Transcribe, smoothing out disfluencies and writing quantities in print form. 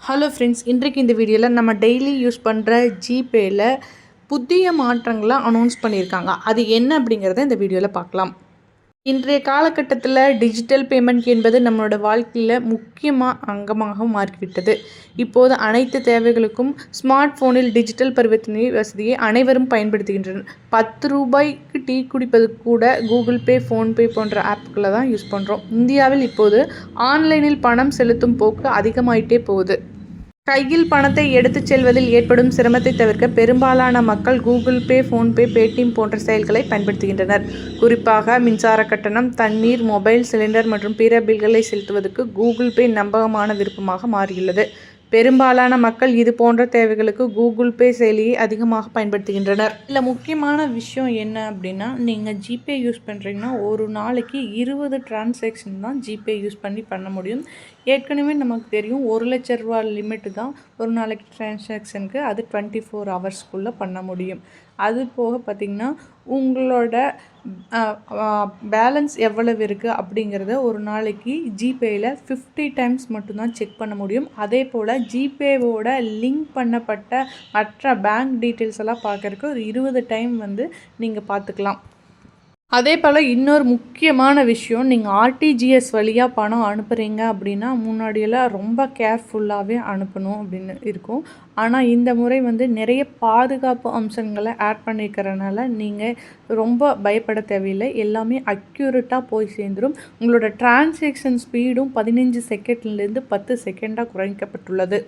Hello friends, இன்றைக்கு இந்த வீடியோவில் நம்ம டெய்லி யூஸ் பண்ணுற ஜிபேயில் புதிய மாற்றங்களை அனௌன்ஸ் பண்ணியிருக்காங்க. அது என்ன அப்படிங்கிறத இந்த வீடியோவில் பார்க்கலாம். இன்றைய காலகட்டத்தில் டிஜிட்டல் பேமெண்ட் என்பது நம்மளோட வாழ்க்கையில் முக்கியமாக அங்கமாக மாறிவிட்டது. இப்போது அனைத்து தேவைகளுக்கும் ஸ்மார்ட் ஃபோனில் டிஜிட்டல் பரிவர்த்தனை வசதியை அனைவரும் பயன்படுத்துகின்றனர். 10 ரூபாய்க்கு டீ குடிப்பது கூட கூகுள் பே, ஃபோன்பே போன்ற ஆப்புகளை தான் யூஸ் பண்ணுறோம். இந்தியாவில் இப்போது ஆன்லைனில் பணம் செலுத்தும் போக்கு அதிகமாயிட்டே போகுது. கையில் பணத்தை எடுத்துச் செல்வதில் ஏற்படும் சிரமத்தை தவிர்க்க பெரும்பாலான மக்கள் கூகுள் பே, ஃபோன்பே, பேடிஎம் போன்ற செயல்களை பயன்படுத்துகின்றனர். குறிப்பாக மின்சார கட்டணம், தண்ணீர், மொபைல், சிலிண்டர் மற்றும் பிற பில்களை செலுத்துவதற்கு கூகுள் பே நம்பகமான விருப்பமாக மாறியுள்ளது. பெரும்பாலான மக்கள் இது போன்ற தேவைகளுக்கு கூகுள் பே செயலியை அதிகமாக பயன்படுத்துகின்றனர். இதில் முக்கியமான விஷயம் என்ன அப்படின்னா, நீங்கள் ஜிபே யூஸ் பண்ணுறீங்கன்னா ஒரு நாளைக்கு 20 டிரான்சாக்ஷன் தான் ஜிபே யூஸ் பண்ண முடியும். ஏற்கனவே நமக்கு தெரியும் 1,00,000 ரூபா லிமிட்டு தான் ஒரு நாளைக்கு டிரான்சாக்ஷனுக்கு. அது 24 ஹவர்ஸ்க்குள்ளே பண்ண முடியும். அது போக பார்த்திங்கன்னா உங்களோட பேலன்ஸ் எவ்வளவு இருக்குது அப்படிங்கிறத ஒரு நாளைக்கு ஜிபேயில் 50 டைம்ஸ் மட்டும்தான் செக் பண்ண முடியும். அதே போல் ஜிபேவோட லிங்க் பண்ணப்பட்ட மற்ற பேங்க் டீட்டெயில்ஸ் எல்லாம் பார்க்குறதுக்கு ஒரு 20 டைம் நீங்கள் பார்த்துக்கலாம். அதே போல் இன்னொரு முக்கியமான விஷயம், நீங்கள் ஆர்டிஜிஎஸ் வழியாக பணம் அனுப்புகிறீங்க அப்படின்னா முன்னாடியெல்லாம் ரொம்ப கேர்ஃபுல்லாகவே அனுப்பணும் அப்படின்னு இருக்கும். ஆனால் இந்த முறை நிறைய பாதுகாப்பு அம்சங்களை ஆட் பண்ணிக்கிறனால நீங்கள் ரொம்ப பயப்பட தேவையில்லை. எல்லாமே அக்யூரேட்டாக போய் சேர்ந்துடும். உங்களோட டிரான்சாக்ஷன் ஸ்பீடும் 15 செகண்ட்லேருந்து 10 செகண்டாக குறைக்கப்பட்டுள்ளது.